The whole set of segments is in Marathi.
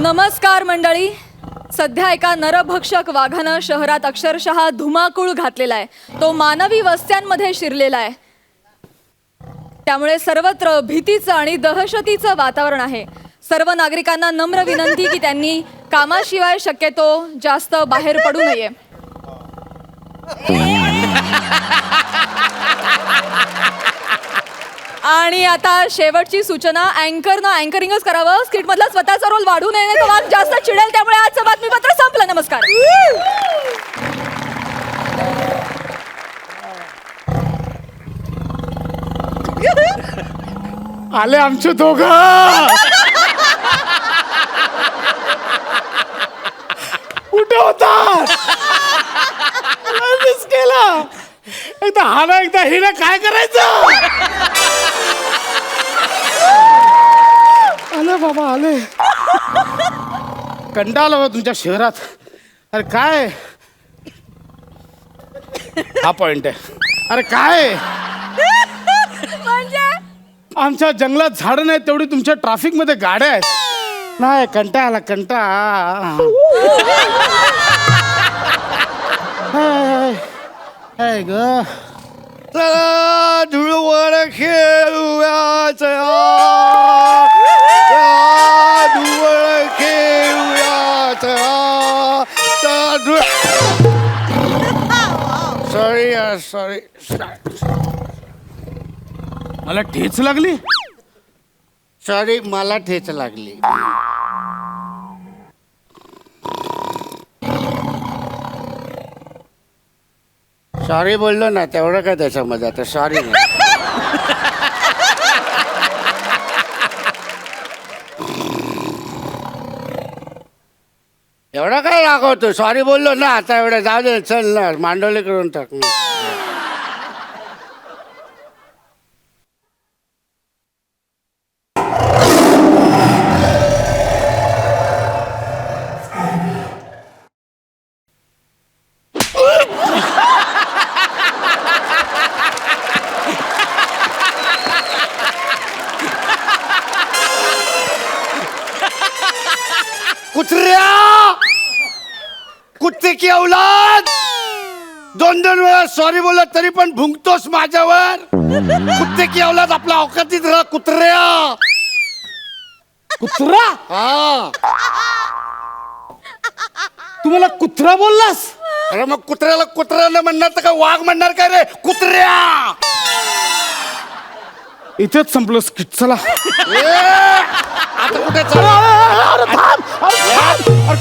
नमस्कार मंडळी. सध्या एका नरभक्षक वाघानं शहरात अक्षरशः धुमाकूळ घातलेला आहे. तो मानवी वस्त्यांमध्ये शिरलेला आहे. त्यामुळे सर्वत्र भीतीचं आणि दहशतीचं वातावरण आहे. सर्व नागरिकांना नम्र विनंती की त्यांनी कामाशिवाय शक्यतो जास्त बाहेर पडू नये. आणि आता शेवटची सूचना, अँकरनं अँकरिंगच करावं. स्किट मधला स्वतःचा रोल वाढू नये, नाही तर वाघ जास्त चिडेल. त्यामुळे आजचं बातमीपत्र संपलं. नमस्कार. आले आमचे दोघं. कुठे होता? मिस केला. एकदा हा ना एकदा हिने काय करायचं? आले बाबा आले. कंटाळा आला तुमच्या शहरात. अरे काय हा पॉइंट आहे. अरे काय म्हणजे आमच्या जंगलात झाडं नाही तेवढी तुमच्या ट्रॅफिक मध्ये गाड्या आहेत. नाही कंटाळा आला कंटाळा. ग चला धुळवड खेळूया, चला धुळवड खेळूया, चला सॉरी सॉरी. मला ठेच लागली. सॉरी मला ठेच लागली. सॉरी बोललो ना, तेवढं काय त्याच्यामध्ये आता सॉरी नाही. एवढं काय रागवतो? सॉरी बोललो ना, आता एवढं जाऊ दे. चल ना मांडवले करून टाक. कुत्र्या, कुत्ते की औलाद, दोन वेळा सॉरी बोलला तरी पण भुंकतोस माझ्यावर. कुत्ते की औलाद, आपल्या औकातीत राहा कुत्र्या. कुत्रा? हा, तू मला कुत्रा बोललास? अरे मग कुत्र्याला कुत्र्याला म्हणणार तर का वाघ म्हणणार काय रे? कुत्र्या. इथेच संपलं स्किट. चला आता कुठे चालला?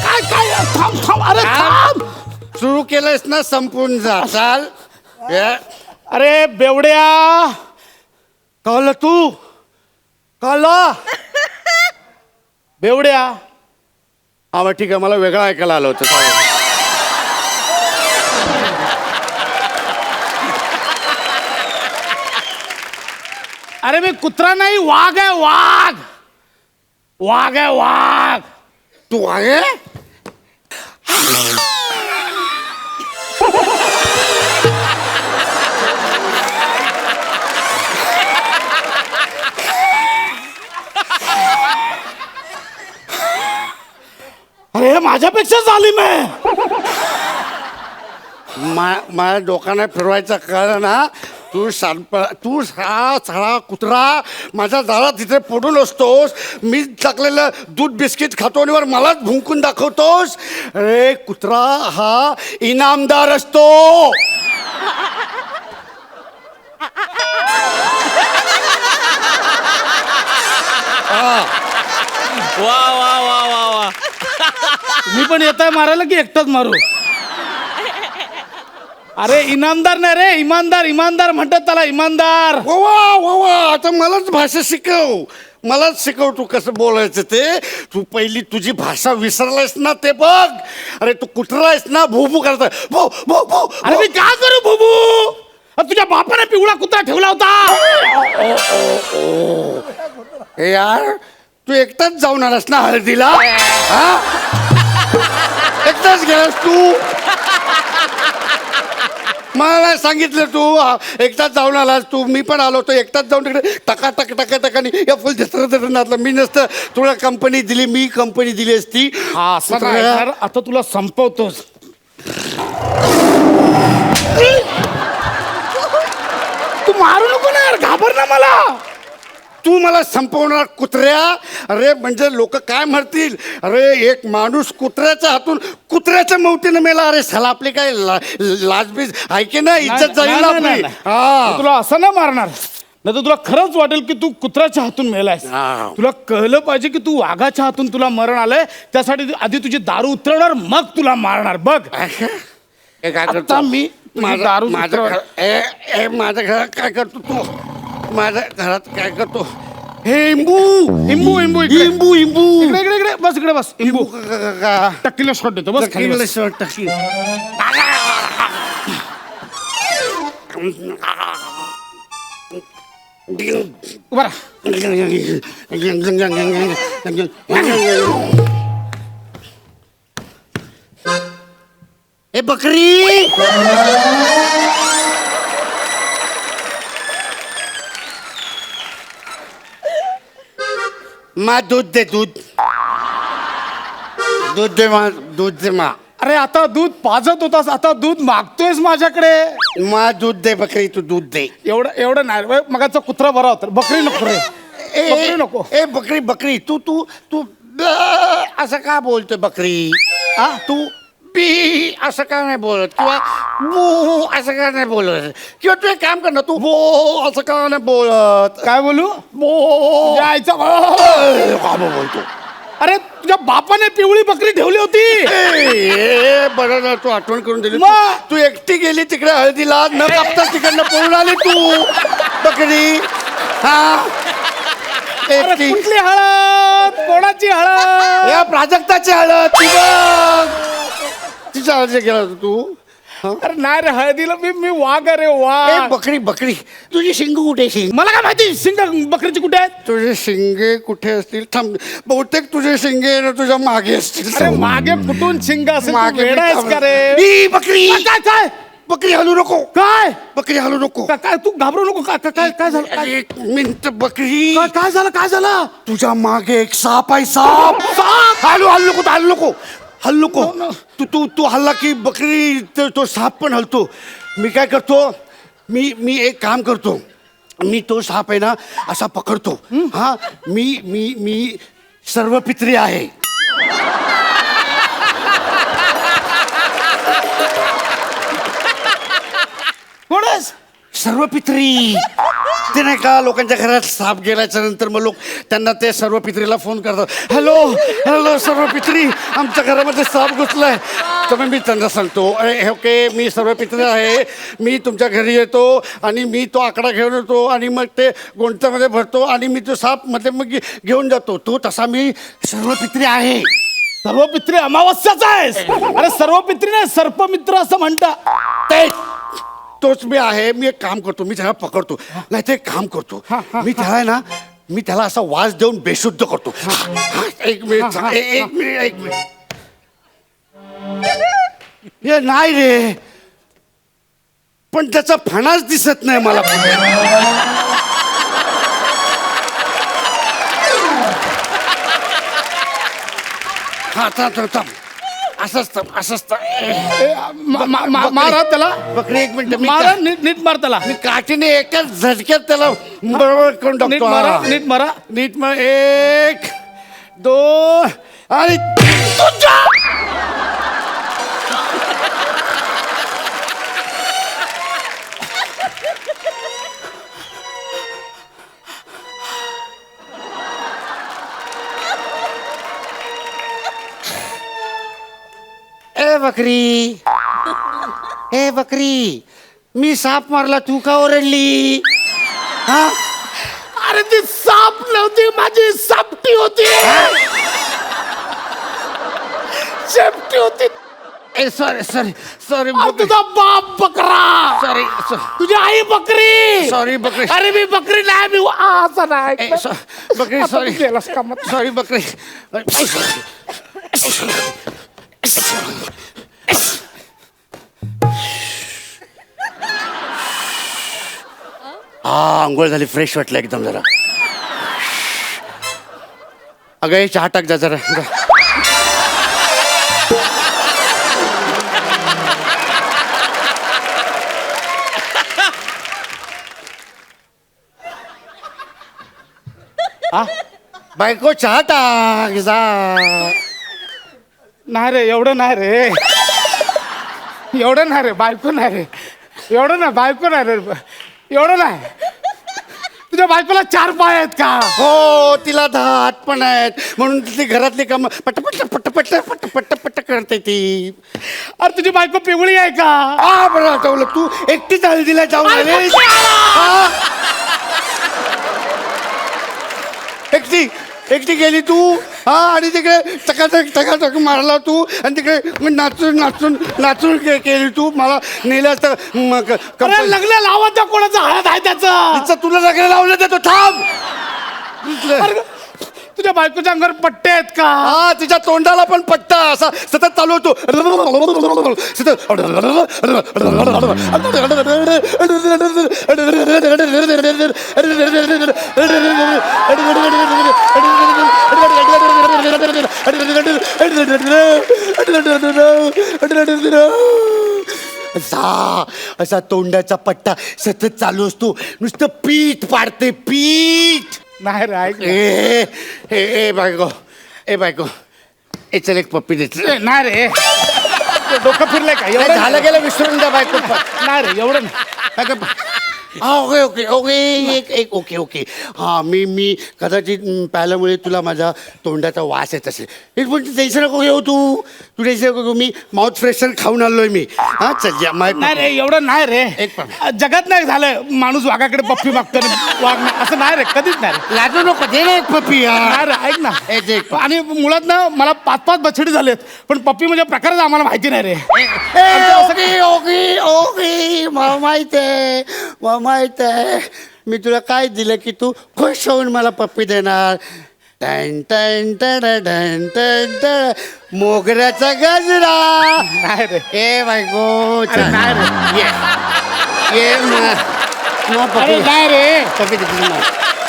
काय काय थांब थांब. अरे थांब. सुरू केलंयस ना, संपून जा. चाल. अरे बेवड्या, कळलं तू? कळलं बेवड्या? हा मग ठीक आहे, मला वेगळं ऐकायला आलं होतं. अरे मी कुत्रा नाही, वाघ आहे. वाघ वाघ आहे वाघ. तू आहे? अरे माझ्यापेक्षा जालीम आहे. माझ्या डोकाने फिरवायचं कळलं ना. तू हा सगळा कुत्रा माझ्या दारात तिथे पडून असतोस. मी टाकलेलं दूध बिस्किट खातो आणि वर मलाच भुंकून दाखवतोस. अरे कुत्रा हा इनामदार असतो. वा वा वा वा वा. मी पण येत आहे मारायला की एकटाच मारू? अरे इनामदार नाही रे, इमानदार. इमानदार म्हणतात त्याला, इमानदार. वा वा वा. आता मलाच भाषा शिकव. मलाच शिकव तू कसं बोलायचं ते. तू पहिली तुझी भाषा विसरलायस ना ते बघ. अरे तू कुत्रा आहेस ना, भूभू करता. भो भो भो. अरे मी काय करू भूभू? तुझ्या बापाने पिवळा कुत्रा ठेवला होता. ए यार, तू एकटाच जाऊन आलास ना हळदीला? हा, एकटाच गेलास तू? मला नाही सांगितलं तू एकटाच जाऊन आलास तू. मी पण आलो होतो एकटाच जाऊन तिकडे टकाटकानी या फुल नाचलं. मी नसतं तुला कंपनी दिली, मी कंपनी दिली असती. हा असं नाही यार, आता तुला संपवतोस. तू मारू नको ना यार, घाबर ना मला. तू मला संपवणार कुत्र्या. अरे म्हणजे लोक काय म्हणतील, अरे एक माणूस कुत्र्याच्या हातून कुत्र्याच्या मौतीने मेला. अरे साला आपली काय लाजबीज आहे की नाही, इज्जत जाईल ना नाही, आपली. नाही, नाही. हा. मी तुला असं नाही मारणार, नाही तर तुला खरंच वाटेल की तू कुत्र्याच्या हातून मेलायस. हा. तुला कळलं पाहिजे की तू वाघाच्या हातून तुला मरण आलंय. त्यासाठी आधी तुझी दारू उतरवणार, मग तुला मारणार. बघ हे काय आता करतो मी तुझी दारू उतरवणार. माझ्या घरात काय करतो तू, माझ्या घरात काय करतो. हे इंबू इम्बू इम्बू इकडे. इंबू इंबू इकडे इकडे इकडे बस, इकडे बस. इम्बू का टक्कीला शॉट देतो, बस खाली बस. टाकी. उभा राहा. ए बकरी, मा दूध दे, दूध दूध दे, मा दूध दे, मा अरे आता दूध पाजत होतास, आता दूध मागतोयस माझ्याकडे. मा दूध दे बकरी, तू दूध दे. एवढं एवढं नाही रे, मगाचा कुत्रा बरा होता. बकरी नको रे, बकरी नको. ए बकरी बकरी, तू तू तू असं का बोलतोय बकरी. हा तू बी असं का नाही बोलत, किंवा बो असं का नाही बोलत, किंवा तू एक काम कर ना, तू बो असं का नाही बोलत. काय बोलू? बो जायचं. का बोलतो. अरे तुझ्या बापाने पिवळी बकरी ठेवली होती. ए बरं ना, तू आठवण करून दिली. मग? तू एकटी गेली तिकडे हळदीला, न कापता तिकडनं पळून आली तू बकरी. हा अरे एकटी. कुठली हळद, कोणाची हळद? या प्राजक्ताची हळद ती बघ. तिच्या हळद गेला होता तू. अरे नाही रे, हळदीला मी वाघ. अरे ए वाघ. बकरी बकरी, तुझी शिंग कुठे शिंग. मला काय माहिती शिंग बकरीची कुठे आहेत? तुझे शिंगे कुठे असतील. थांब, बहुतेक तुझे शिंगे ना तुझ्या मागे असतील. अरे मागे फुटून शिंग असेल. तू मागे वेडा आहेस का रे? ई, बकरी काय काय बकरी हलू नको. काय बकरी हलू नको. काय तू घाबरू नको. काय काय काय झालं? काय एक मिनिट बकरी. काय झालं? काय झालं? तुझ्या मागे एक साप आहे. साप साप. हलू हलू नको, हलू नको, हलू नको. तू तू तू हल्ला की बकरी तो साप पण हलतो. मी काय करतो, मी एक काम करतो. मी तो साप आहे ना असा पकडतो. हा मी मी मी सर्वपित्री आहे. कोण आहेस? सर्वपित्री. ते नाही का लोकांच्या घरात साप गेल्याच्या नंतर मग लोक त्यांना ते सर्वपित्रीला फोन करतात. हॅलो हॅलो सर्वपित्री, आमच्या घरामध्ये साप घुसलाय. तर मग मी त्यांना सांगतो, अरे ओके मी सर्वपित्री आहे, मी तुमच्या घरी येतो आणि मी तो आकडा घेऊन येतो आणि मग ते गोंठ्यामध्ये भरतो आणि मी तो साप मध्ये मग घेऊन जातो. तो तसा मी सर्वपित्री आहे. सर्वपित्री अमावस्याचा आहेस. अरे सर्वपित्री नाही, सर्पमित्र असं म्हणतात. ते तोच मी आहे. मी एक काम करतो, मी त्याला पकडतो. नाही ते एक काम करतो, मी त्याला आहे ना, मी त्याला असा वास देऊन बेशुद्ध करतो. एक मिनिट, एक मिनिट, एक मिनिट. हे नाही रे, पण त्याचा फणाच दिसत नाही मला. हा थांब, असंच मारा त्याला. बकरी एक मिनिट, मी मारा, नीट मार त्याला. मी काठीने एकाच झटक्यात त्याला बरोबर करून नीट टाकतो. मारा, हा. नीट मारा. नीट मग 1 2 आणि तुझ्या. ए बकरी, मी साप मारला, तू का ओरडली. हा अरे ती साप नव्हती, माझी सापटी होती. शेपटी होती. ए सॉरी तुझा बाप बकरा. सॉरी तुझी आई बकरी. सॉरी बकरी. अरे मी बकरी नाही, मी असं नाही. बकरी आता सॉरी तू गेलास का मग? सॉरी बकरी. आंघोळ झाली, फ्रेश वाटलं एकदम जरा. अगं हे चहा टाक जा जरा जा. बायको चहा टाक जा. नाही रे, एवढं नाही रे, एवढं नाही रे, बायको नाही रे, एवढं नाही, बायको नाही रे, एवढं नाही. तुझ्या बायकोला 4 पाय आहेत का? हो, तिला 10 हात पण आहेत, म्हणून ती घरातली कामं पटपट पटपट पटपट पट करते ती. अरे तुझी बायको पिवळी आहे का? बरं आठवलं, तू एकटीच हळदीला जाऊन आलीस? एकटी गेली तू, आणि तिकडे टकाटक मारला तू, आणि तिकडे नाचून केली तू. मला नेलं असतं. अरे लग्न लावत जा, कोणाचं हळद आहे त्याचं. तुला लग्न लावलं देतो, थांब. अरे, तुझ्या बायकोच्या अंगावर पट्टे आहेत का? तिच्या तोंडाला पण पट्टा असा सतत चालू होतो. असा तोंडाचा पट्टा सतत चालू असतो. नुसतं पीठ पाडते, पीठ. नाही रे, ऐक ना. ए बायको ए चल एक पप्पी देते. ए, नाही रे, डोकं फिरलंय का? एवढं झालं गेलं, विसरून द्या बायको. नाही रे, एवढं नाही. ओके. हां, मी कदाचित प्यायल्यामुळे तुला माझ्या तोंडाचा वास येत असेल. पण टेन्शन नको घेऊ तू टेन्शन नको घेऊ. मी माउथ फ्रेशर खाऊन आलोय मी. चल नाही रे, एवढं नाही रे. एक जगात नाही झालं माणूस वाघाकडे पप्पी मागतो वाघ नाही, असं नाही रे, कधीच नाही रे. लाजू नको, दे ना एक पप्पी. नाही रे, ऐक ना. आणि मुळात ना मला 5 बछडी झालेत, पण पप्पी म्हणजे प्रकारच आम्हाला माहिती नाही रे. ओके मला माहित आहे. मी तुला काय दिलं की तू खुश होऊन मला पप्पी देणार. टन टन टन टन टन टन मोगऱ्याचा गजरा. नाही रे. ए बायको अरे नाही रे. ये अरे नाही रे.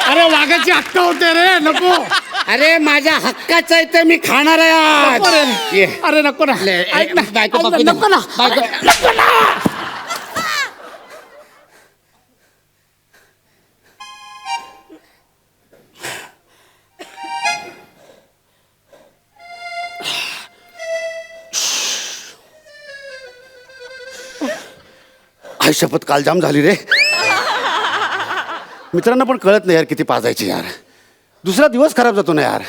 अरे वाघाची हक्क होते रे, नको. अरे माझ्या हक्काचं आहे तर मी खाणार आहे नको आज. रे. ये. अरे नको ना. ऐक ना, बायको ऐक पप्पी ना, दे. नको ना. नको ना. आई शपथ, काल जाम झाली रे. मित्रांना पण कळत नाही यार किती पाजायची यार. दुसरा दिवस खराब जातो ना यार.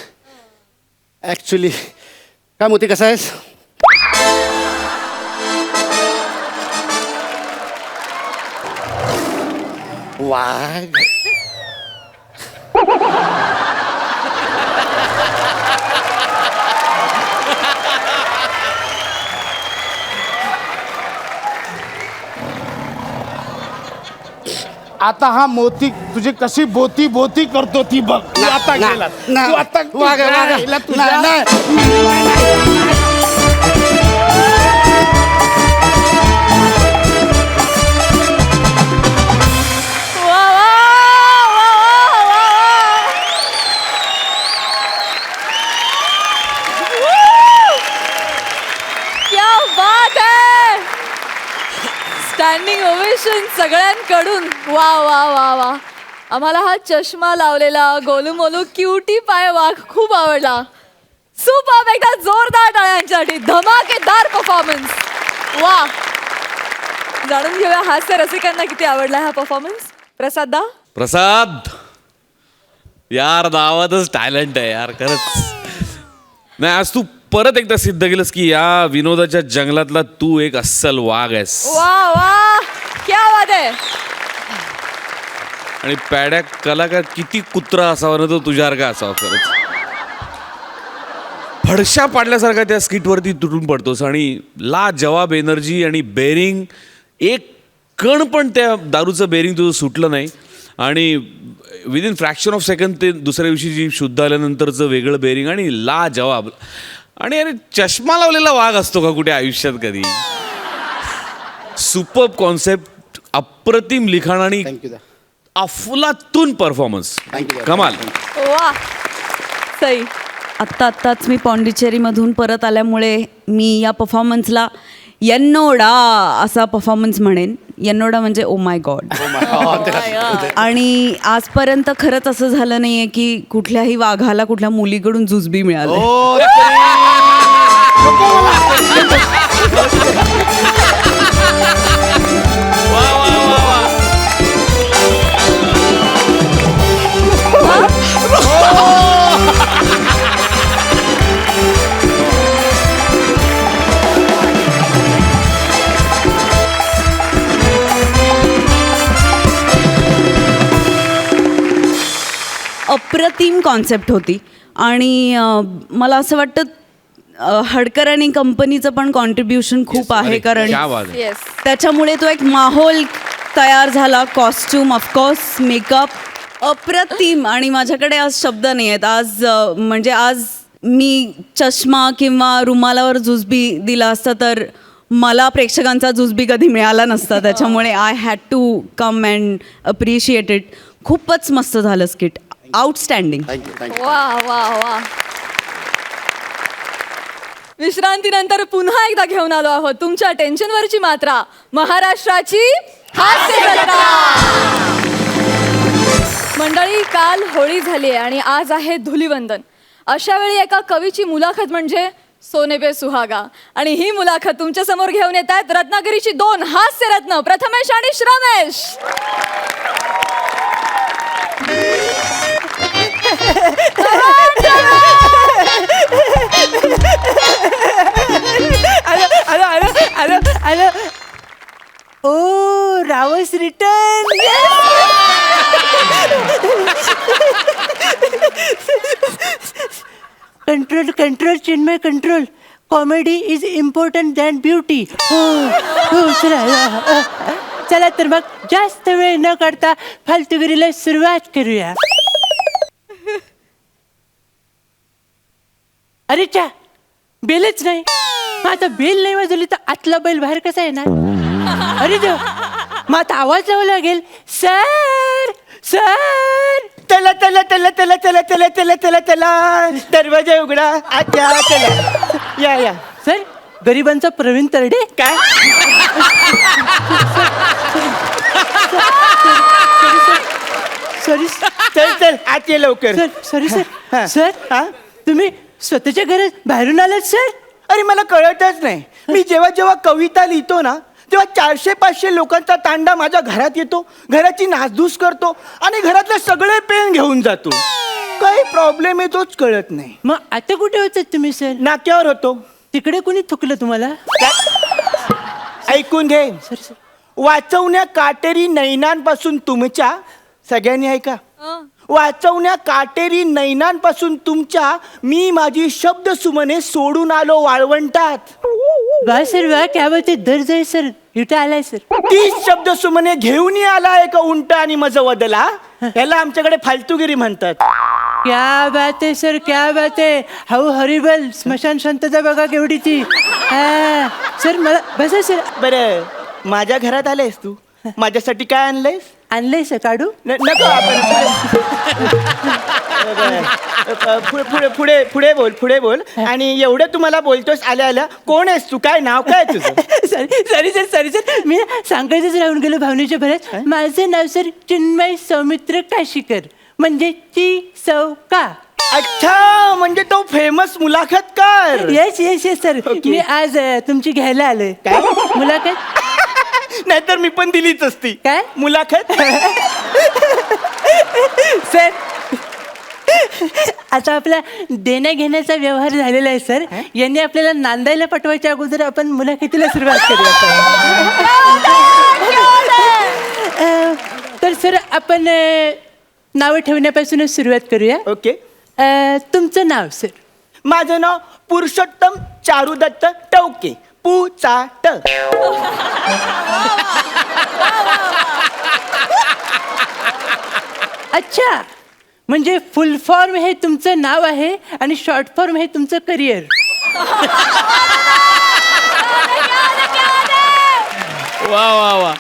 ऍक्च्युली काय मोती, कसा आहेस? वाघ. आता हा मोती तुझी कशी बोती करतो ती बघ. तू आता गेला, तू आता गेला तुझ्या. वा, वा, वा, वा, वा. Woo! क्या बात है. स्टँडिंग ओवेशन सगळ्यांकडून. वा वा वा वा. आम्हाला हा चष्मा लावलेला गोलूमोलू क्युटी पाय वाघ खूप आवडला. सुपर, एकदा जोरदार टाळ्यांसाठी. धमाकेदार परफॉर्मन्स. वा. जाणून घेऊया हास्य रसिकांना किती आवडला हा परफॉर्मन्स. प्रसाद यार, नावातच टॅलेंट आहे यार, खरंच. नाही, आज तू परत एकदा सिद्ध केलंस की या विनोदाच्या जंगलातला तू एक अस्सल वाघ आहेस. वा वा, क्या बात आहे. आणि पॅड्या कलाकार किती कुत्रा असावा ना तो तुझ्यासारखा असावा. खरंच फडशा पाडल्यासारखा त्या स्किटवरती तुटून पडतोस. आणि ला जवाब एनर्जी आणि बेरिंग. एक कण पण त्या दारूचं बेरिंग तुझं सुटलं नाही. आणि विदिन फ्रॅक्शन ऑफ सेकंड ते दुसऱ्या दिवशी जी शुद्ध आल्यानंतरचं वेगळं बेरिंग आणि ला जवाब. आणि अरे, चष्मा लावलेला वाघ असतो का कुठे आयुष्यात कधी. सुपर्ब कॉन्सेप्ट, अप्रतिम लिखाण. आणि थँक्यू. अफलातून परफॉर्मन्स, कमाल. वा सई. आत्ताच मी पॉंडिचेरीमधून परत आल्यामुळे मी या परफॉर्मन्सला यन्नोडा असा परफॉर्मन्स म्हणेन. यन्नोडा म्हणजे ओ माय गॉड. आणि आजपर्यंत खरंच असं झालं नाही आहे की कुठल्याही वाघाला कुठल्या मुलीकडून जुजबी मिळाली. अप्रतिम कॉन्सेप्ट होती आणि मला असं वाटतं हडकर आणि कंपनीचं पण कॉन्ट्रीब्युशन खूप आहे, कारण क्या बात आहे. येस. त्याच्यामुळे तो एक माहोल तयार झाला. कॉस्ट्यूम, ऑफकोर्स मेकअप अप्रतिम. आणि माझ्याकडे आज शब्द नाही आहेत. म्हणजे आज मी चष्मा किंवा रुमालावर जुजबी दिला असता तर मला प्रेक्षकांचा जुजबी कधी मिळाला नसता. त्याच्यामुळे I had to come and appreciate it. खूपच मस्त झालं स्किट. आउटस्टँडिंग. वा वा वा. विश्रांतीनंतर पुन्हा एकदा घेऊन आलो आहोत तुमच्या टेन्शनवरची मात्रा, महाराष्ट्राची हास्य जत्रा. मंडळी, काल होळी झाली आहे आणि आज आहे धुलिवंदन. अशा वेळी एका कवीची मुलाखत म्हणजे सोने पे सुहागा. आणि ही मुलाखत तुमच्या समोर घेऊन येत आहेत रत्नागिरीची 2 हास्यरत्न, प्रथमेश आणि श्रमेश. ओ रावस return. Control control Chinmay control. Comedy is important than beauty. हो चला चला तर मग जास्त वेळ न करता फालतुगिरीला सुरुवात करूया. अरे चा बेलच नाही. मग आता बेल नाही वाजवली तर आतला बैल बाहेर कसा येणार? अरे देव, मग आता आवाज लावा लागेल. Sir sir. चला चला चला चला चला चला चला चला चला दरवाजा उघडा. अच्छा चला या या. सर, गरिबांचा प्रवीण तरडे. काय? सॉरी. चल चल आत ये लवकर. Sir sorry sir. सर तुम्ही स्वतःच्या घरात बाहेरून आलात सर? अरे मला कळतच नाही. मी जेव्हा जेव्हा कविता लिहितो ना तेव्हा 400-500 लोकांचा तांडा माझ्या घरात येतो, घराची नासधूस करतो आणि घरातले सगळे पेन घेऊन जातो. काही प्रॉब्लेम आहे तोच कळत नाही. मग आता कुठे होतात तुम्ही सर? नाक्यावर होतो. तिकडे कोणी थुकलं तुम्हाला? ऐकून घे. Sir sir. वाचवण्या काटेरी नैनांपासून तुमच्या, सगळ्यांनी ऐका, वाचवण्या काटेरी नैनांपासून तुमच्या मी माझी शब्द सुमने सोडून आलो वाळवंटात. वा सर वा, क्या बात आहे. दर्ज आहे सर. इथं आलाय सर. 30 शब्द सुमने घेऊन आला एका उंट आणि मज वदला. याला आमच्याकडे फालतूगिरी म्हणतात. क्या बात आहे सर, क्या बात आहे. How horrible. स्मशान शांतता बघा केवढी ती. सर मला बसा सर. बरं, माझ्या घरात आलेस तू, माझ्यासाठी काय आणलंयस? आणलंय सर काढू? नको आपण पुढे पुढे पुढे बोल, पुढे बोल. आणि एवढं तुम्हाला बोलतोस आल्या आल्या. कोण आहेस तू? काय नाव काय तुझं? Sorry sir, sorry sir. मी सांगायचंच राहून गेलो भावनेच्या भरात. माझं नाव सर चिन्मय सौमित्र काशीकर, म्हणजे चिसौका. अच्छा, म्हणजे तो फेमस मुलाखतकार. Yes yes yes sir. मी आज तुमची घ्यायला आलोय. काय मुलाखत? नाहीतर मी पण दिलीच असती. काय मुलाखत? सर आता आपला देण्या घेण्याचा व्यवहार झालेला आहे सर. यांनी आपल्याला नांदायला पाठवायच्या अगोदर आपण मुलाखतीला सुरुवात करूया. तर सर आपण नावं ठेवण्यापासूनच सुरुवात करूया. ओके. तुमचं नाव सर? माझं नाव पुरुषोत्तम चारुदत्त टवके, पुचाट. अच्छा, म्हणजे फुल फॉर्म हे तुमचं नाव आहे आणि शॉर्ट फॉर्म हे तुमचं करिअर. वा वा वा.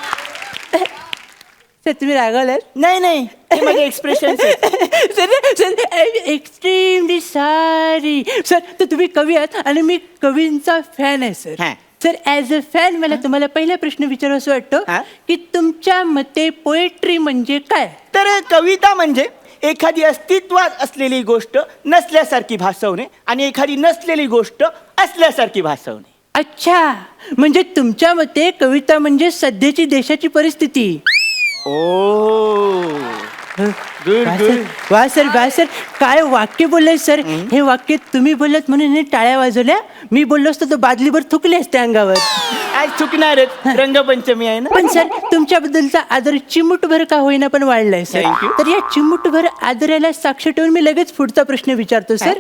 सर तुम्ही रागवलात? नाही नाही हे माझे expression sir sir extremely sorry sir. तर तुम्ही कवी आहात आणि मी कवींचा फॅन आहे सर. हा. सर ॲज अ फॅन मला तुम्हाला पहिला प्रश्न विचारावा वाटतो हा. की तुमच्या मते पोएट्री म्हणजे काय? तर कविता म्हणजे एखादी अस्तित्वात असलेली गोष्ट नसल्यासारखी भासवणे आणि एखादी नसलेली गोष्ट असल्यासारखी भासवणे. अच्छा, म्हणजे तुमच्या मते कविता म्हणजे सध्याची देशाची परिस्थिती. ओ गुड वा गुड. सर, वा सर वा सर, काय वाक्य बोलले सर. हे वाक्य तुम्ही बोलत म्हणून हे टाळ्या वाजवल्या. मी बोललो असतो तर बादलीभर थुकले असते अंगावर. आज चुकणारच, रंगपंचमी आहे ना. पण सर तुमच्याबद्दलचा आदर चिमूटभर का होईना पण वाढलाय सर. Thank you. तर या चिमूटभर आदराला साक्ष ठेवून मी लगेच पुढचा प्रश्न विचारतो सर.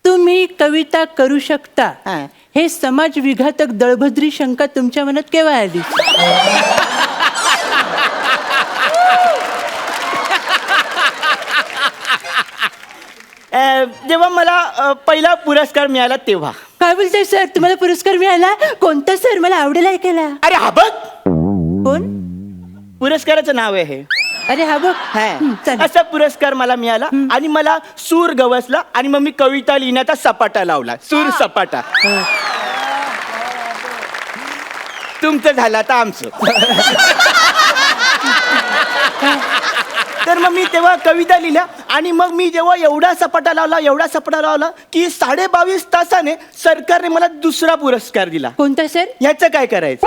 तुम्ही कविता करू शकता हा. हे समाज विघातक दळभद्री शंका तुमच्या मनात केव्हा आली? जेव्हा मला पहिला पुरस्कार मिळाला तेव्हा. काय बोलताय सर, तुम्हाला पुरस्कार मिळाला? कोणता सर, मला आवडेल ऐकायला. अरे हा बघ, कोण? पुरस्काराचं नाव आहे हे. अरे हा बघ. चालेल. असा पुरस्कार मला मिळाला आणि मला सूर गवसला आणि मग मी कविता लिहिण्याचा सपाटा लावला. सूर सपाटा. तुमचं झालं आता आमचं. तर मग मी तेव्हा कविता लिहिल्या आणि मग मी जेव्हा एवढा सपाटा लावला की 22.5 तासाने सरकारने मला दुसरा पुरस्कार दिला. कोणता सर? ह्याचं काय करायचं?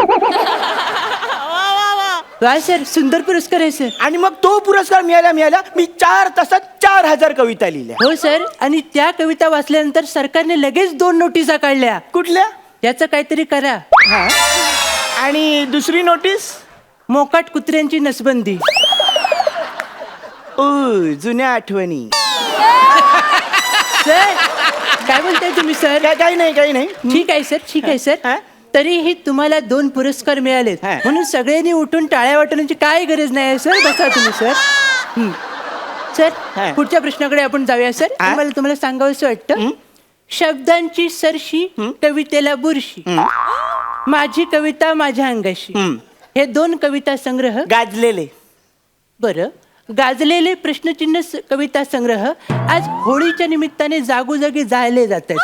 वा सर, सुंदर पुरस्कार आहे सर. आणि मग तो पुरस्कार मिळाल्या मी 4 तासात 4000 कविता लिहिल्या. हो सर, आणि त्या कविता वाचल्यानंतर सरकारने लगेच 2 नोटिसा काढल्या. कुठल्या? याचं काहीतरी करा. आणि दुसरी नोटीस? मोकाट कुत्र्यांची नसबंदी. ओ जुन्या आठवणी. सर काय बोलताय तुम्ही सर? काही नाही. ठीक आहे सर, ठीक आहे सर. हा? तरीही तुम्हाला 2 पुरस्कार मिळालेत हा. म्हणून सगळ्यांनी उठून टाळ्या वाटण्याची काय गरज नाही आहे सर. बसा तुम्ही सर. हा. सर पुढच्या प्रश्नाकडे आपण जाऊया सर. हा? मला तुम्हाला सांगावंसं वाटतं. शब्दांची सरशी, कवितेला बुरशी, माझी कविता माझ्या अंगाशी, हे 2 कविता संग्रह. गाजलेले. बरं, गाजलेले प्रश्नचिन्ह कविता संग्रह आज होळीच्या निमित्ताने जागोजागी जाळले जात आहेत.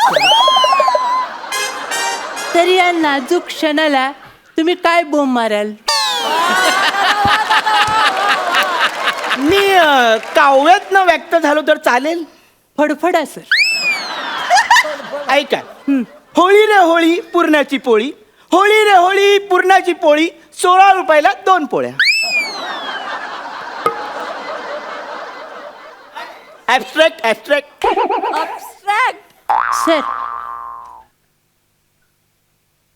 तर या नाजूक क्षणाला तुम्ही काय बोंब माराल? मी काव्यातनं व्यक्त झालो तर चालेल? फडफडा सर. ऐका. होळी रे होळी पुरणाची पोळी, होळी रे होळी पुरणाची पोळी, 16 रुपयाला 2 पोळ्या. ऍबस्ट्रॅक्ट. सर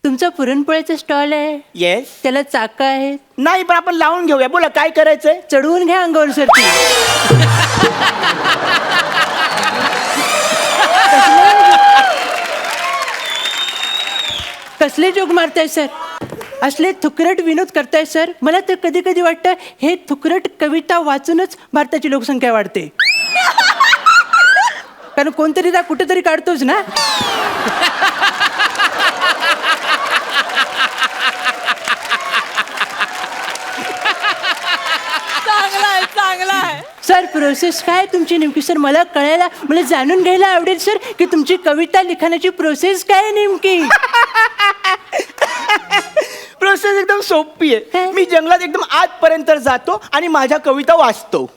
तुमचा पुरणपोळ्याचा स्टॉल आहे, येस. त्याला चाकं आहेत. नाही पण आपण लावून घेऊया. बोला काय करायचंय? चढवून घ्या अंगावर सर ती. कसले जोक मारताय सर? असले थुकरट विनोद करताय सर. मला तर कधी कधी वाटतं हे थुकरट कविता वाचूनच भारताची लोकसंख्या वाढते. कारण कोणतरी त्या कुठेतरी काढतोच ना. चांगला आहे. सर प्रोसेस काय तुमची नेमकी सर? मला कळायला, मला जाणून घ्यायला आवडेल सर की तुमची कविता लिखाणाची प्रोसेस काय आहे नेमकी. प्रोसेस एकदम सोपी आहे. काय? मी जंगलात एकदम आतपर्यंत जातो आणि माझ्या कविता वाचतो.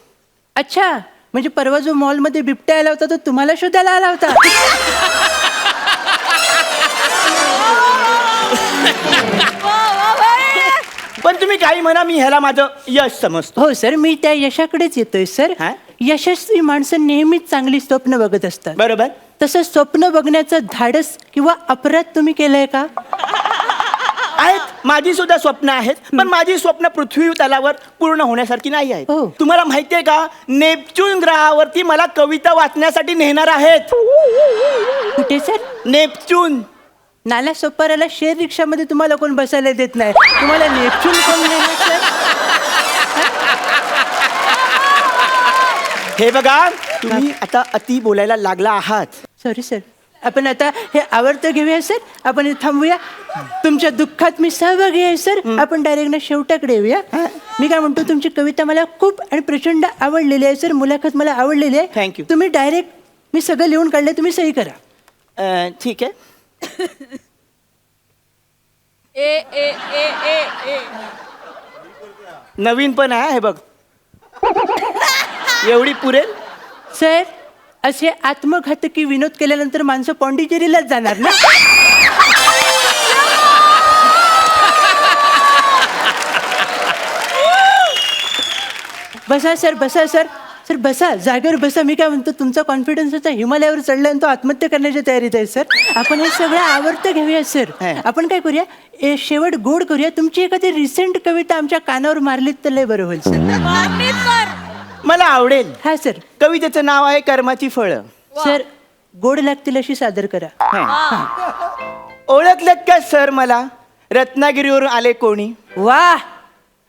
अच्छा, म्हणजे परवा जो मॉलमध्ये बिबट्या आला होता तो तुम्हाला शोधायला आला होता. पण तुम्ही काही म्हणा, मी ह्याला माझं यश समजतो. हो सर, मी त्या यशाकडेच येतोय सर. हा? यशस्वी माणसं नेहमीच चांगली स्वप्न बघत असतात. बरोबर. तसं स्वप्न बघण्याचं धाडस किंवा अपराध तुम्ही केलंय का? आहेत, माझी सुद्धा स्वप्न आहेत, पण माझी स्वप्न पृथ्वी तलावर पूर्ण होण्यासारखी नाही आहेत. हो. तुम्हाला माहितीये का, नेपच्यून ग्रहावरती मला कविता वाचण्यासाठी नेणार आहेत. कुठे सर? नेपच्यून. नाला सोपाराला शेअर रिक्षामध्ये तुम्हाला कोण बसायला देत नाही, तुम्हाला नेपच्यून कोण नेणार सर? हे बघा, तुम्ही आता अति बोलायला लागला आहात. Sorry sir. आपण आता हे आवडतं घेऊया सर. आपण हे थांबूया. तुमच्या दुःखात मी सहभागी आहे सर. आपण डायरेक्ट ना शेवटाकडे येऊया. मी काय म्हणतो, तुमची कविता मला खूप आणि प्रचंड आवडलेली आहे सर. मुलाखत मला आवडलेली आहे. Thank you. तुम्ही डायरेक्ट, मी सगळं लिहून काढले, तुम्ही सही करा. ठीक आहे. ए ए ए ए ए नवीन पण आहे, हे बघ. एवढी पुरेल? सर, असे आत्मघातकी विनोद केल्यानंतर माणसं पॉंडिचेरीलाच जाणार ना. बसा सर, बसा सर. सर बसा, जागेवर बसा. मी काय म्हणतो, तुमचा कॉन्फिडन्स आता हिमालयावर चढला आणि तो आत्महत्या करण्याच्या तयारीत आहे सर. आपण हे सगळं आवडतं घेऊया सर. आपण काय करूया, शेवट गोड करूया. तुमची एखादी रिसेंट कविता आमच्या कानावर मारलीत तर लय बरं होईल सर. मला आवडेल. हा सर. कवितेचं नाव आहे कर्माची फळं. सर, गोड लागतील अशी सादर करा. ओळखलं का सर मला रत्नागिरीवरून आले कोणी? वा,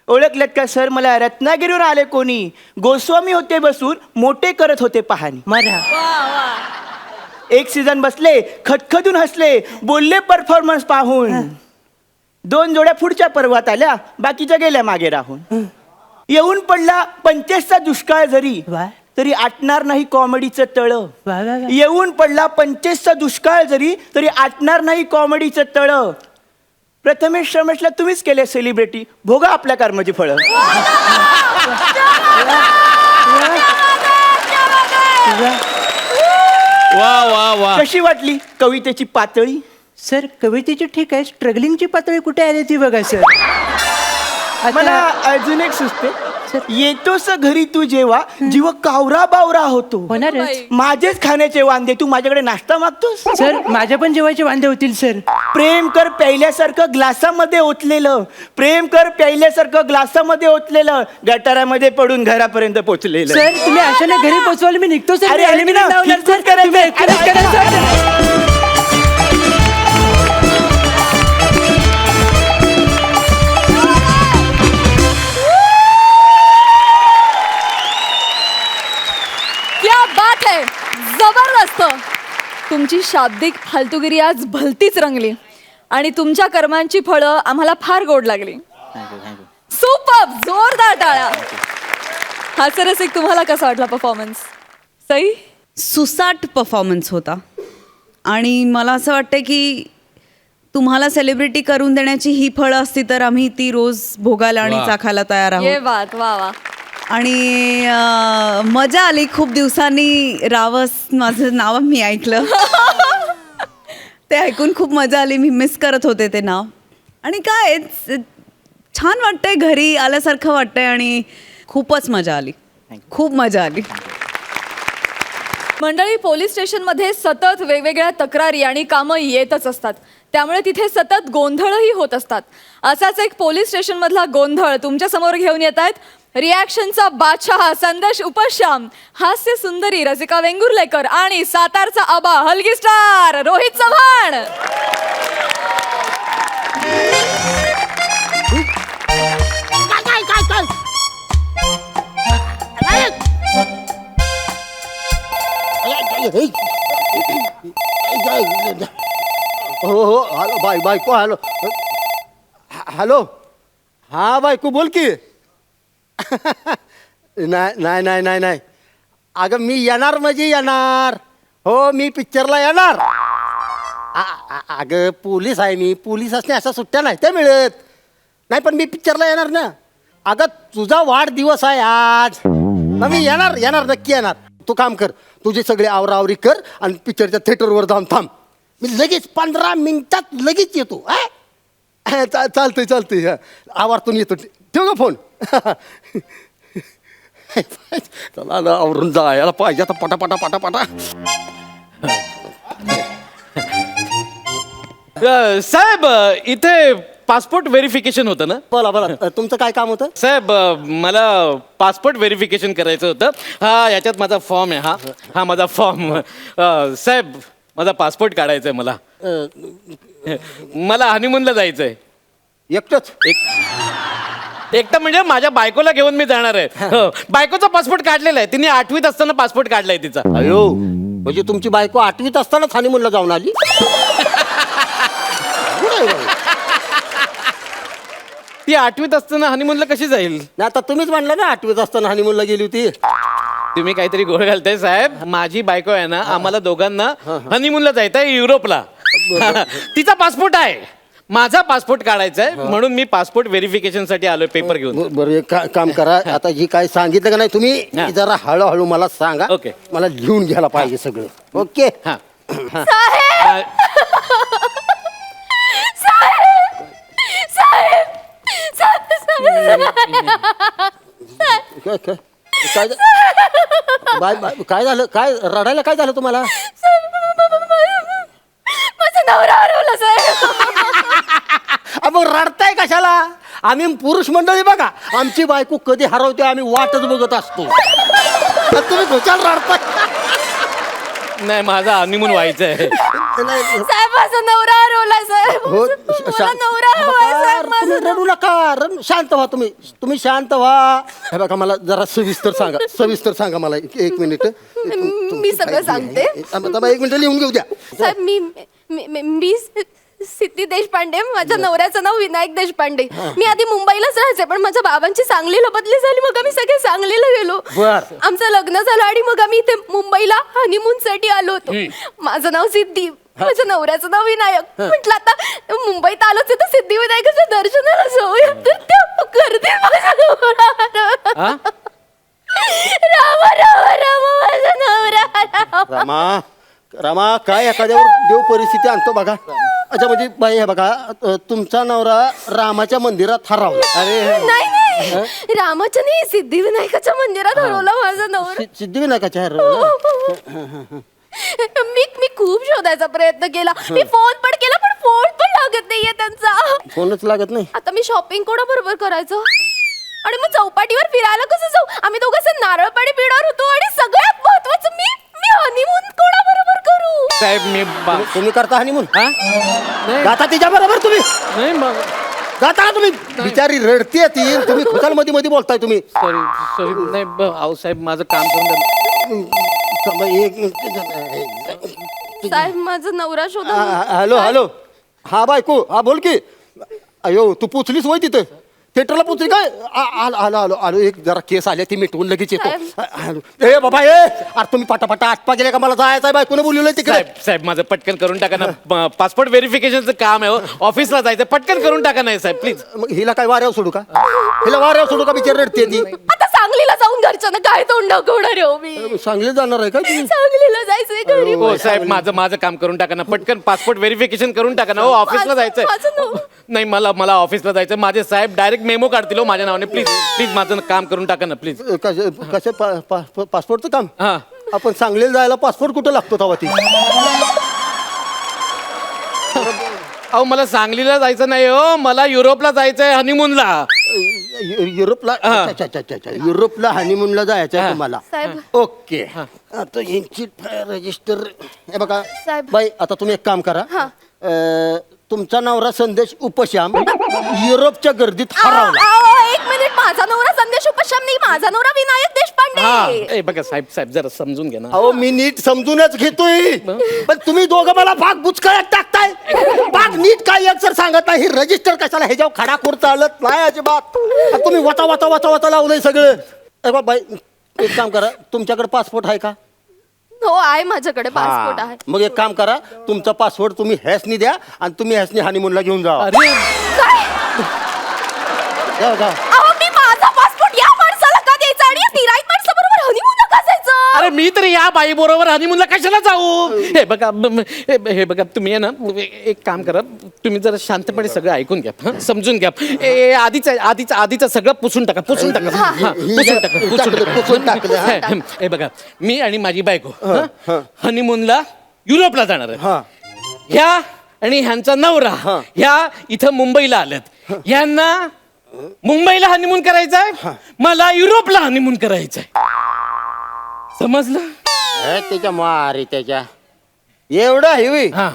ओळखलं का सर मला रत्नागिरीवरून आले कोणी? गोस्वामी होते बसून मोठे करत होते पाहणी. मारा. एक सीझन बसले, खदखदून हसले, बोलले परफॉर्मन्स पाहून. 2 जोड्या पुढच्या पर्वात आल्या, बाकीच्या गेल्या मागे राहून. येऊन पडला 25चा दुष्काळ जरी, वा. तरी आटणार नाही कॉमेडीचं तळ. वा, वा, वा. येऊन पडला 25चा दुष्काळ जरी, तरी आटणार नाही कॉमेडीचं तळ. प्रथमेश रमेशला तुम्हीच केले सेलिब्रिटी, भोगा आपल्या कर्माची फळं. वा वा वा. कशी वाटली कवितेची पातळी? सर, कवितेची ठीक आहे, स्ट्रगलिंगची पातळी कुठे आली ती बघा सर. मला आता अजून एक सुचते. सर. येतोस घरी तू जेव्हा, जीव कावरा बावरा होतो. होणारच. माझेच खाण्याचे वांदे, तू माझ्याकडे नाश्ता मागतोस? सर, माझ्या पण जेवायचे वांदे होतील सर. प्रेम कर प्यायल्यासारखं ग्लासामध्ये ओतलेलं, प्रेम कर प्यायल्यासारखं ग्लासामध्ये ओतलेलं, गटारामध्ये पडून घरापर्यंत पोचलेलं. सर, तुम्ही अशाने घरी पोचवाल, मी निघतो सर. अरे, मी ना, लावणार कितपत सर. करायचं? तुम्ही एकटेच अरे, करा सर. क्या बात है, जबरदस्त. तुमची शाब्दिक फालतूगिरी आज भलतीच रंगली आणि तुमच्या कर्मांची फळं आम्हाला फार गोड लागली. सुपर, जोरदार टाळ्या. हास्यरसिक, तुम्हाला कसा वाटला परफॉर्मन्स? सई? सुसाट परफॉर्मन्स होता. आणि मला असं वाटतं की तुम्हाला सेलिब्रिटी करून देण्याची ही फळं असती तर आम्ही ती रोज भोगायला आणि वा. चाखायला तयार ये आहोत. बात, वा वा. आणि मजा आली. खूप दिवसांनी रावस माझं नाव मी ऐकलं. ते ऐकून खूप मजा आली. मी मिस करत होते ते नाव. आणि काय छान वाटतंय, घरी आल्यासारखं वाटतंय आणि खूपच मजा आली. खूप मजा आली. मंडळी, पोलीस स्टेशनमध्ये सतत वेगवेगळ्या तक्रारी आणि कामं येतच असतात, त्यामुळे तिथे सतत गोंधळही होत असतात. असाच एक पोलीस स्टेशनमधला गोंधळ तुमच्या समोर घेऊन येत आहेत रिॲक्शनचा बादशाह संदेश उपश्याम, हास्य सुंदरी रसिका वेंगुर्लेकर आणि सातारचा आबा हलगी स्टार रोहित चव्हाण. हो हो, हॅलो बायको. Hello hello. हा बायको, बोल की. नाही नाही नाही नाही नाही, अगं मी येणार म्हणजे येणार. हो, मी पिक्चरला येणार. अगं पोलीस आहे मी, पोलीस असणे अशा सुट्ट्या नाही त्या मिळत. नाही पण मी पिक्चरला येणार ना. अगं तुझा वाढदिवस आहे आज, मग मी येणार येणार नक्की येणार. तू काम कर, तुझी सगळी आवरावरी कर आणि पिक्चरच्या थिएटरवर जाऊन थांब. मी लगेच 15 मिनिटात लगेच येतो. चालतंय चालतंय, आवारतून येतो. ठेव का फोन. चला ना, आवरून जायला पाहिजे आता पटापटा पटापटा. साहेब, इथे पासपोर्ट व्हेरिफिकेशन होतं ना? बोला बोला, तुमचं काय काम होतं? साहेब, मला पासपोर्ट व्हेरिफिकेशन करायचं होतं. हा, याच्यात माझा फॉर्म आहे. हा माझा फॉर्म. साहेब, माझा पासपोर्ट काढायचा आहे मला. मला हनीमूनला जायचं आहे. एकटंच? एकटा म्हणजे माझ्या बायकोला घेऊन मी जाणार आहे. बायकोचा पासपोर्ट काढलेला आहे. तिने 8वीत असताना पासपोर्ट काढलाय तिचा. अयो, म्हणजे तुमची बायको 8वीत असतानाच हनीमूनला जाऊन आली? अवघड आहे बाई. ती 8वीत असताना हनीमूनला कशी जाईल? नाही आता तुम्हीच म्हणलं ना 8वीत असताना हनीमूनला गेली होती. तुम्ही काहीतरी गोळ घालताय साहेब. माझी बायको आहे ना, आम्हाला दोघांना हनीमूनला जायचंय युरोपला. तिचा पासपोर्ट आहे, माझा पासपोर्ट काढायचा आहे, म्हणून मी पासपोर्ट व्हेरिफिकेशन साठी आलोय पेपर घेऊन. बरं एक काम करा, आता जी काय सांगितलं का नाही तुम्ही हा. ती जरा हळूहळू मला सांगा. ओके. मला लिहून घ्यायला पाहिजे सगळं. ओके. हा. साहेब साहेब साहेब काय काय काय बाय बाय काय झालं? काय रडायला काय झालं तुम्हाला? माझा नवरा हरवला साहेब. मग रडताय कशाला? आम्ही पुरुष मंडळी बघा, आमची बायको कधी हरवते आम्ही वाटच बघत असतो. तर तुम्ही खुशाल रडताय. नाही, माझा हनीमून व्हायचं आहे. नाही, साहेब माझा नवरा हरवला साहेब. हो, मला नवरा हरवलाय साहेब. तुम्ही रडू नका. शांत व्हा तुम्ही शांत व्हा. हे बघा मला जरा सविस्तर सांगा मला. एक मिनिट. मी सगळं सांगते. एक मिनिट लिहून घेऊ द्या. साहेब मी सिद्धी देशपांडे, माझ्या नवऱ्याचं नाव विनायक देशपांडे. मी आधी मुंबईलाच राहायचे, पण माझ्या बाबांची सांगलीला बदली झाली, मग आम्ही सगळे सांगलीला गेलो. बर. आमचं लग्न झालं आणि मग आम्ही इथे मुंबईला हनीमून साठी आलो होतो. माझं नाव सिद्धी, माझ्या नवऱ्याचं नाव विनायक. म्हटलं आता मुंबईत आलोच तर सिद्धिविनायकाच्या दर्शनाला जाऊया. तर त्या गर्दीत माझा नवरा हरवला. रामा रामा रामा माझा नवरा. रामा काय एखाद्यावर देव परिस्थिती आणतो बघा. अच्छा म्हणजे बाई हे बघा, तुमचा नवरा रामाच्या मंदिरात हरवला. नाही रामाच्या नाही, सिद्धिविनायकाच्या मंदिरात हरवला माझा नवरा. सिद्धिविनायकाच्या हरवला. मी खूप शोधायचा प्रयत्न केला. मी फोन पण केला, पण फोन पण लागत नाहीये त्यांचा. फोनच लागत नाही. आता मी शॉपिंग कोणाबरोबर करायचं आणि मग चौपाटीवर फिरायला कसं जाऊ? आम्ही दोघं नारळ पाणी पिणार होतो आणि सगळ्यात महत्वाचं मी हनीमून कोणाबरोबर करू? साहेब मी तुम्ही करता हनीमून? हा? नाही जाता तिच्या बरोबर तुम्ही? नाही, मग जाता का तुम्ही? बिचारी रडते ती, तुम्ही खुशाल मध्ये मध्ये बोलताय तुम्ही. सॉरी नाही अहो साहेब, माझं काम करून एक मिनिट. साहेब माझा नवरा शोधा. हॅलो हा बायको, हा बोल की. अयो तू पोचलीस वय तिथे? थिएटरला पोचली काय? आलो एक जरा केस आले ती मिटवून लगेच येतो. ए बाबा अरे तुम्ही पटापटा आटपा गेले का? मला जायचं आहे, बायकोने बोलवलंय तिकडे. साहेब माझं पटकन करून टाका ना. पासपोर्ट व्हेरिफिकेशनचं काम आहे, ऑफिसला जायचं, पटकन करून टाका. नाही साहेब प्लीज. मग हिला काय वाऱ्यावर सोडू का? हिला वाऱ्यावर सोडू का? बिचारी रडते ती. आता सांगलीला जाऊन घरच्यांना काय तोंड दाखवणार आहे हो मी? सांगली जाणार आहे का तुम्ही? सांगलीला जायचंय घरी. हो साहेब माझं काम करून टाका ना. पटकन पासपोर्ट व्हेरिफिकेशन करून टाका ना. हो ऑफिसला जायचंय. नाही मला ऑफिसला जायचं. माझे साहेब डायरेक्ट मेमो काढतील हो माझ्या नावाने. प्लीज माझं काम करून टाका ना प्लीज. कसं पासपोर्टचं काम? हा. आपण सांगलीला जायला पासपोर्ट कुठं लागतो तेव्हा ती? अहो मला सांगलीला जायचं नाही हो, मला युरोपला जायचंय हनीमूनला. युरोपला? अच्छा. युरोपला हनीमूनला जायचं आहे तुम्हाला? साहेब. ओके. आता यांची रजिस्टर हे बघा साहेब. बाई, आता तुम्ही एक काम करा. हा. तुमचा नवरा संदेश उपश्याम युरोपच्या गर्दीत हरवला. एक मिनिट, माझा नवरा संदेश उपश्याम नाही, माझा नवरा विनायक देशपांडे. ए बघा साहेब जरा समजून घ्या ना. अहो मी नीट समजूनच घेतोय, पण तुम्ही दोघं मला भाग बुचकळ्यात टाकताय. भाग नीट काय एक सर सांगत नाही. रजिस्टर कशाला ह्याच्यावर खडाखोर चालत नाही अजिबात. तुम्ही वचा लावलंय सगळं. ए बाई एक काम करा, तुमच्याकडे पासपोर्ट आहे का? हो आहे, माझ्याकडे पासपोर्ट आहे. मग एक काम करा, तुमचा पासपोर्ट तुम्ही हॅसनी द्या आणि तुम्ही हॅसनी हनीमूनला घेऊन जा. अरे अहो मी माझा पासपोर्ट या माणसाला का द्यायचा आणि या तिराईत माणसाबरोबर हनीमूनला का जायचं? अरे मी तर या बाई बरोबर हनीमूनला कशाला जाऊ? हे बघा तुम्ही आहे ना, एक काम करा, तुम्ही जरा शांतपणे सगळं ऐकून घ्या. हं? समजून घ्या. आधीचं सगळं पुसून टाका. पुसून टाका. हे बघा, मी आणि माझी बायको हनीमूनला युरोपला जाणार आहे. ह्या आणि ह्यांचा नवरा ह्या इथं मुंबईला आल्यात. ह्यांना मुंबईला हनीमून करायचंय, मला युरोपला हनीमून करायचंय. समजलं? त्याच्या मारी त्याच्या एवढं हेवी. हा.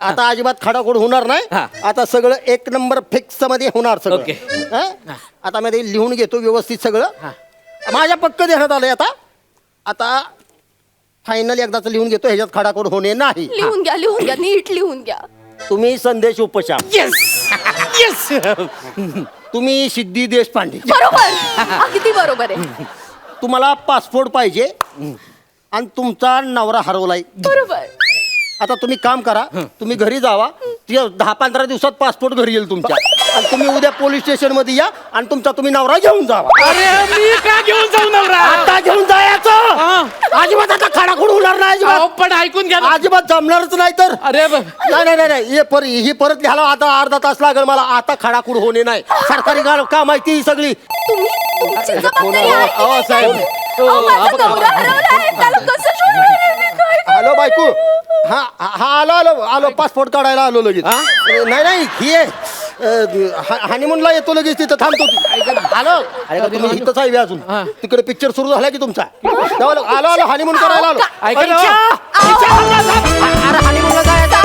आता अजिबात खडाखोड होणार नाही. हा. आता सगळं एक नंबर फिक्स मध्ये होणार सगळं. ओके. हं? आता मी ते लिहून घेतो व्यवस्थित सगळं. माझ्या पक्क देण्यात आलंय. आता फायनल एकदाच लिहून घेतो, ह्याच्यात खडाखोड होणे नाही. लिहून घ्या नीट लिहून घ्या. तुम्ही संदेश उपशाम. येस तुम्ही सिद्धी देशपांडे. बरोबर अगदी बरोबर आहे. तुम्हाला पासपोर्ट पाहिजे आणि तुमचा नवरा हरवलाय. बरोबर. आता तुम्ही काम करा, तुम्ही घरी जावा, 10-15 दिवसात पासपोर्ट घरी येईल तुमच्या. आणि तुम्ही उद्या पोलीस स्टेशन मध्ये या आणि तुमचा तुम्ही नवरा घेऊन जावा. अरे मी का घेऊन जाऊ नवरा? आता घेऊन जायचं. अजिबात आता खडाखोड होणार नाही. अहो, अजिबात पण ऐकून घ्या ना. अजिबात जमणारच नाही तर. अरे नाही ही परत घ्यायला आता अर्धा तास लागेल मला. आता खडाखोड होणे नाही. सरकारी काम आहे ती सगळी. तुमची जबाबदारी आहे. अहो साहेब, अहो, माझा नवरा हरवलाय. त्याला कसं शोधणार मी? काय हॅलो बायको. हा आलो पासपोर्ट काढायला आलो लगेच. नाही ही हनीमूनला येतो लगेच, तिथं थांबतो. आलो. अरे का तुम्ही इथंच आहे अजून? तिकडे पिक्चर सुरू झाला की तुमचा? आलो हनीमून करायला आलो. ऐका ना. अरे हनीमूनला जायचं.